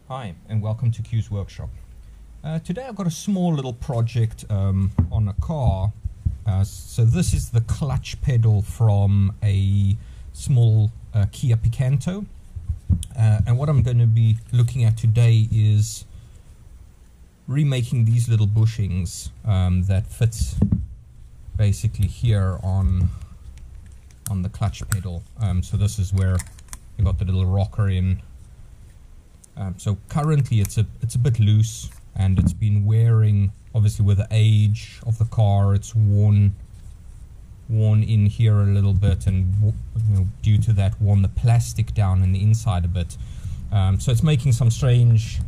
Hi, and welcome to Q's Workshop. Today I've got a small little project on a car. So this is the clutch pedal from a small Kia Picanto. And what I'm going to be looking at today is remaking these little bushings that fits basically here on the clutch pedal. So this is where you've got the little rocker in. So currently it's a bit loose, and it's been wearing, obviously with the age of the car, it's worn in here a little bit, and due to that worn the plastic down in the inside a bit. So it's making some strange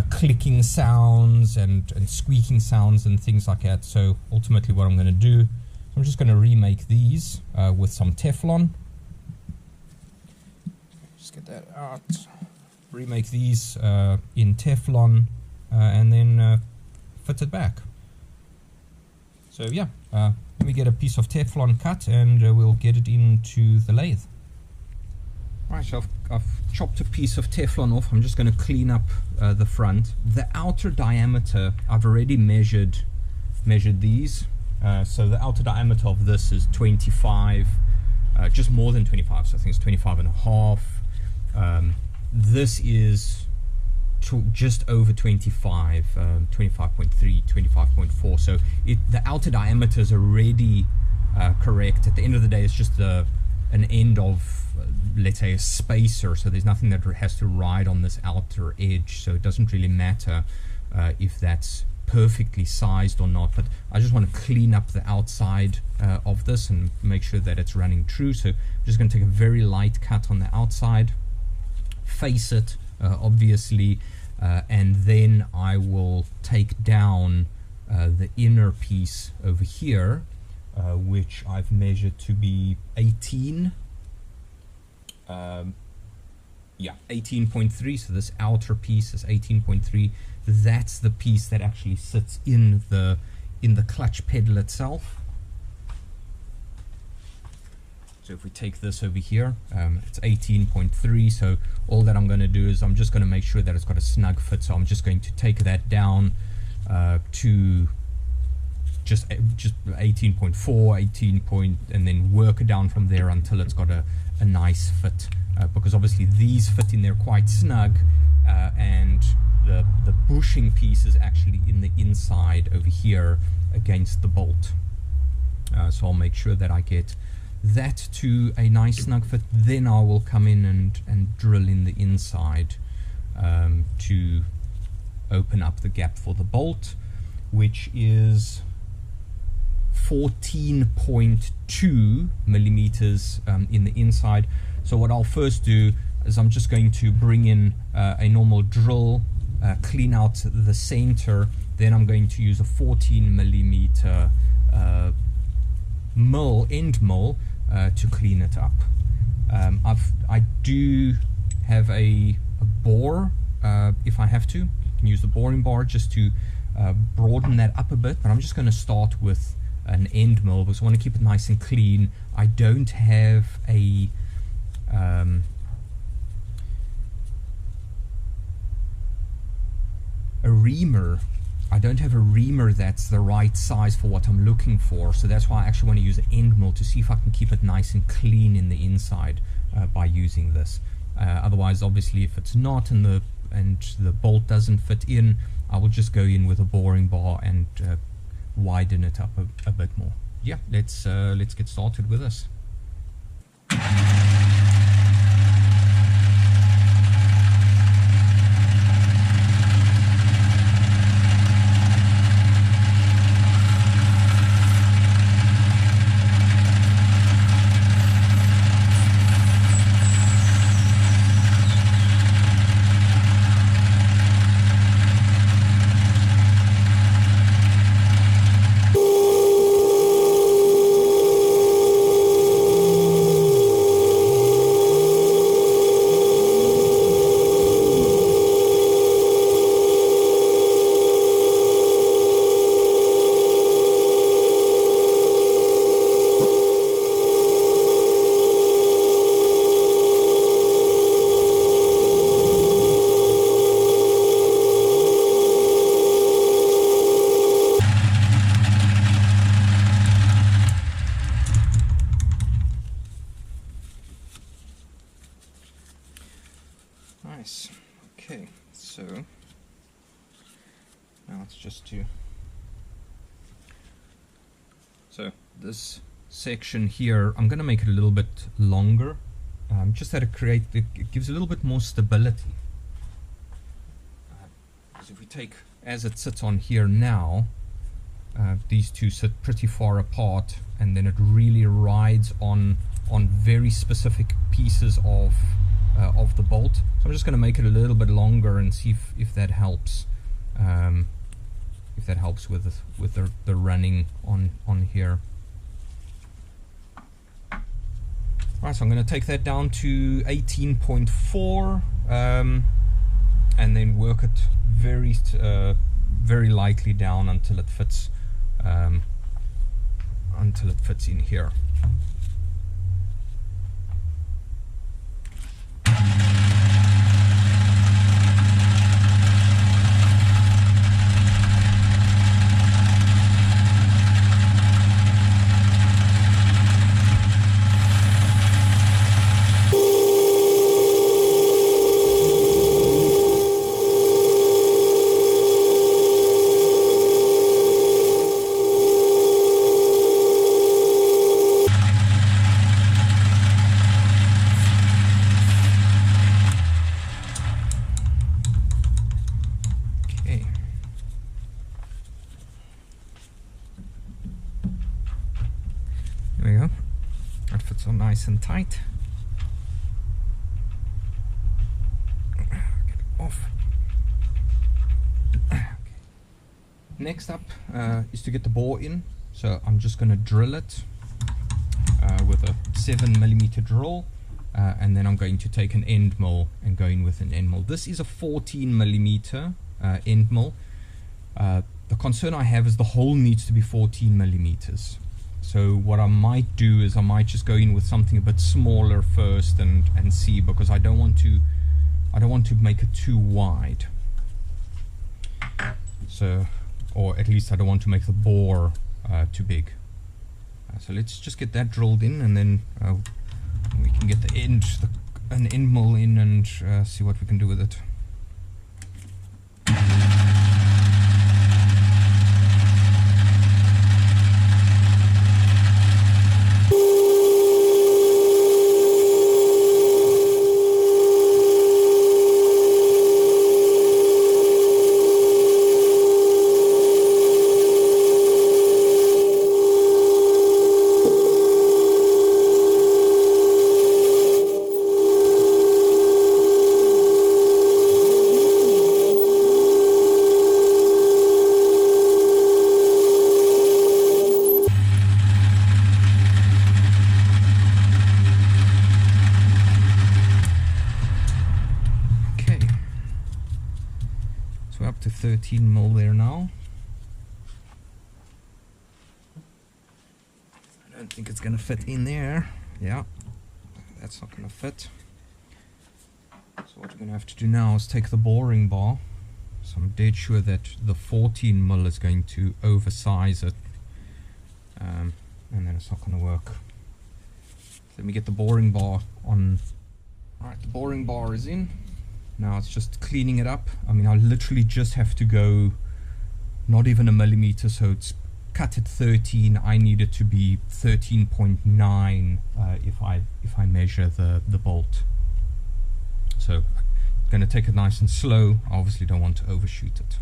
clicking sounds and squeaking sounds and things like that. So ultimately what I'm going to do, I'm just going to remake these with some Teflon. Just get that out. Remake these in Teflon and then fit it back. So yeah, let me get a piece of Teflon cut and we'll get it into the lathe. Right, so I've chopped a piece of Teflon off. I'm just going to clean up the front. The outer diameter, I've already measured these. So the outer diameter of this is 25, just more than 25, so I think it's 25 and a half. This is just over 25, 25.3, 25.4. So the outer diameter is already correct. At the end of the day, it's just an end of, let's say, a spacer. So there's nothing that has to ride on this outer edge. So it doesn't really matter if that's perfectly sized or not. But I just want to clean up the outside of this and make sure that it's running true. So I'm just going to take a very light cut on the outside. Face it obviously, and then I will take down the inner piece over here, which I've measured to be 18. Yeah, 18.3. So this outer piece is 18.3. That's the piece that actually sits in the clutch pedal itself. So if we take this over here, it's 18.3. So all that I'm going to do is I'm just going to make sure that it's got a snug fit. So I'm just going to take that down to just 18.4, 18 and then work it down from there until it's got a nice fit. Because obviously these fit in there quite snug, and the bushing piece is actually in the inside over here against the bolt. So I'll make sure that I get that to a nice snug fit. Then I will come in and drill in the inside to open up the gap for the bolt, which is 14.2 millimeters in the inside. So what I'll first do is I'm just going to bring in a normal drill, clean out the center, then I'm going to use a 14 millimeter end mill to clean it up. I do have a bore if I have to. You can use the boring bar just to broaden that up a bit, but I'm just going to start with an end mill because I want to keep it nice and clean. I don't have a reamer. I don't have a reamer that's the right size for what I'm looking for, so that's why I actually want to use an end mill to see if I can keep it nice and clean in the inside by using this. Otherwise, obviously, if it's not and the bolt doesn't fit in, I will just go in with a boring bar and widen it up a bit more. Yeah, let's get started with this. Okay, so now it's just to, so this section here, I'm going to make it a little bit longer, just to create, it gives a little bit more stability. Because if we take, as it sits on here now, these two sit pretty far apart, and then it really rides on very specific pieces of the bolt. So I'm just going to make it a little bit longer and see if that helps. If that helps with the running on here. Alright, so I'm going to take that down to 18.4, and then work it very lightly down until it fits in here. There we go. That fits on nice and tight. Get it off. Okay. Next up is to get the bore in. So I'm just going to drill it with a 7mm drill, and then I'm going to take an end mill and go in with an end mill. This is a 14mm end mill. The concern I have is the hole needs to be 14mm. So what I might do is I might just go in with something a bit smaller first and see, because I don't want to make it too wide. So, or at least I don't want to make the bore too big. So let's just get that drilled in, and then we can get an end mill in and see what we can do with it. Up to 13mm there now. I don't think it's going to fit in there. Yeah, that's not going to fit. So what we're going to have to do now is take the boring bar. So I'm dead sure that the 14mm is going to oversize it, and then it's not going to work. So let me get the boring bar on. Alright, the boring bar is in. Now it's just cleaning it up. I mean, I literally just have to go not even a millimeter, so it's cut at 13. I need it to be 13.9 if I measure the bolt. So I'm going to take it nice and slow. I obviously don't want to overshoot it.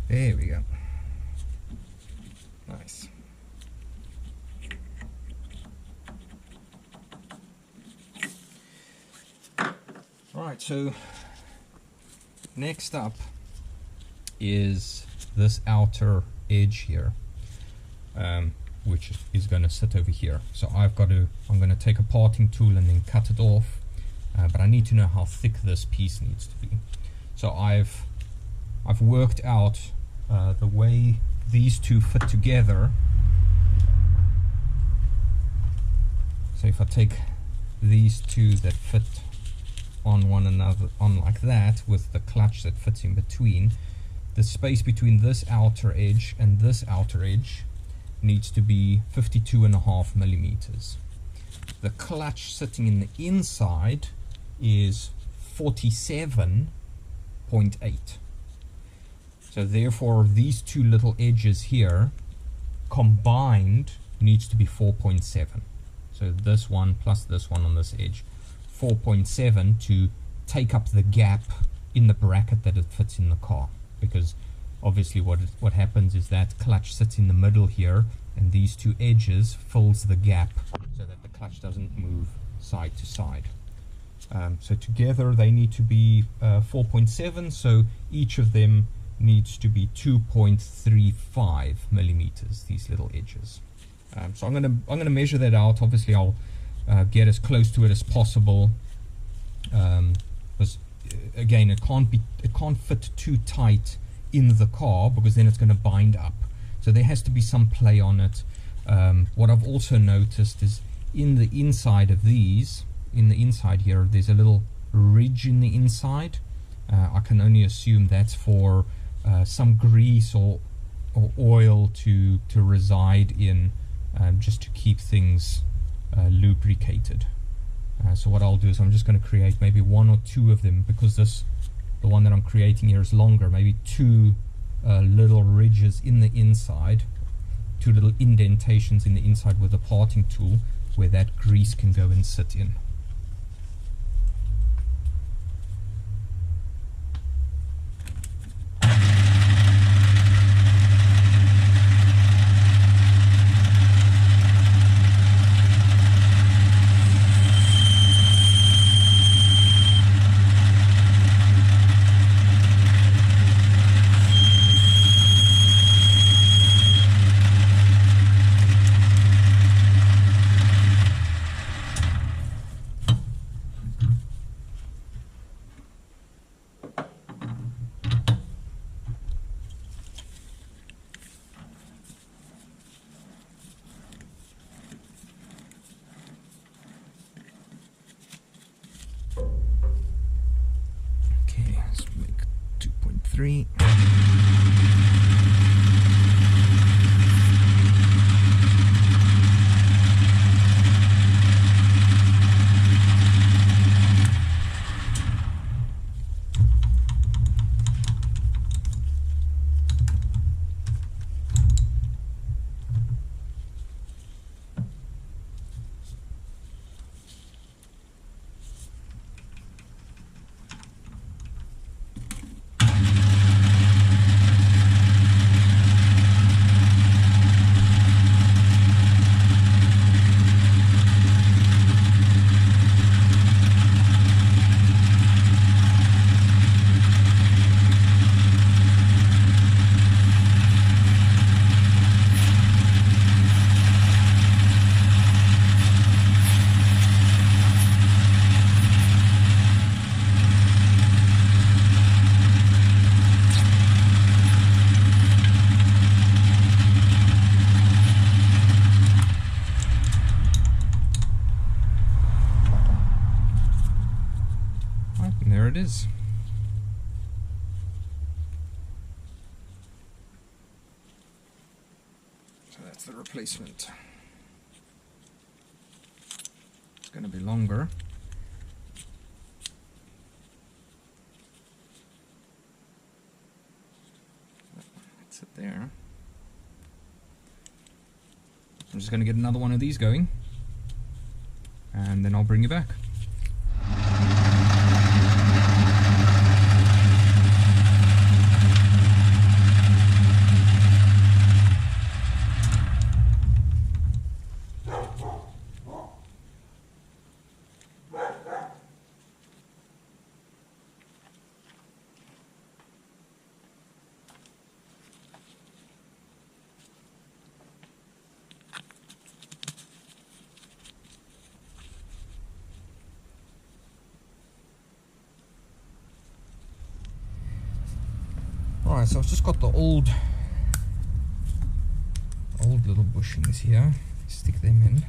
There we go. Nice. Alright, so next up is this outer edge here, which is going to sit over here. So I'm going to take a parting tool and then cut it off, but I need to know how thick this piece needs to be. So I've worked out the way these two fit together. So if I take these two that fit on one another, on like that, with the clutch that fits in between, the space between this outer edge and this outer edge needs to be 52.5 millimeters. The clutch sitting in the inside is 47.8. So therefore these two little edges here combined needs to be 4.7. So this one plus this one on this edge, 4.7, to take up the gap in the bracket that it fits in the car. Because obviously what happens is that clutch sits in the middle here, and these two edges fills the gap so that the clutch doesn't move side to side. So together they need to be 4.7, so each of them needs to be 2.35 millimeters, these little edges. So I'm gonna measure that out. Obviously I'll get as close to it as possible, because again it can't fit too tight in the car, because then it's going to bind up. So there has to be some play on it. What I've also noticed is in the inside of these, in the inside here, there's a little ridge in the inside. I can only assume that's for some grease or oil to reside in, just to keep things lubricated. So what I'll do is I'm just going to create maybe one or two of them, because the one that I'm creating here is longer, maybe two little ridges in the inside, two little indentations in the inside with a parting tool where that grease can go and sit in. Okay, let's make 2.3. There it is. So that's the replacement. It's going to be longer. That's it there. I'm just going to get another one of these going, and then I'll bring you back. Alright, so I've just got the old little bushings here. Stick them in.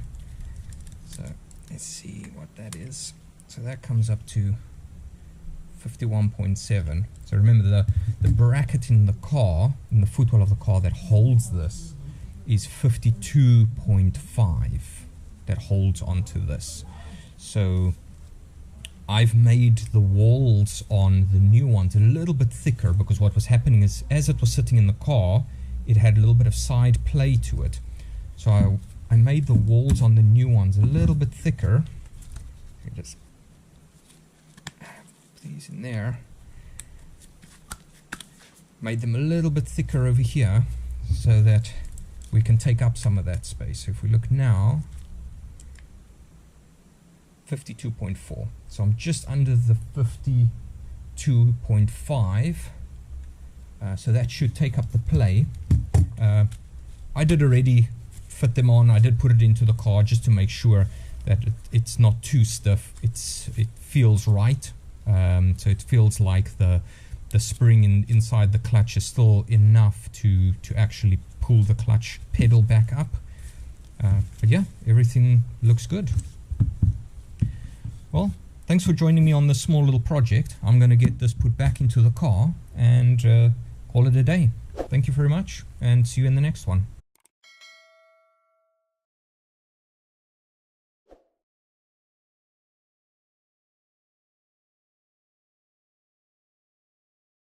So let's see what that is. So that comes up to 51.7. So remember the bracket in the car, in the footwell of the car that holds this is 52.5 that holds onto this. So I've made the walls on the new ones a little bit thicker, because what was happening is, as it was sitting in the car, it had a little bit of side play to it. So I made the walls on the new ones a little bit thicker. Just put these in there. Made them a little bit thicker over here so that we can take up some of that space. So if we look now, 52.4. So I'm just under the 52.5. So that should take up the play. I did already fit them on. I did put it into the car just to make sure that it's not too stiff. It feels right. So it feels like the spring inside the clutch is still enough to actually pull the clutch pedal back up. But yeah, everything looks good. Well, thanks for joining me on this small little project. I'm going to get this put back into the car and call it a day. Thank you very much, and see you in the next one.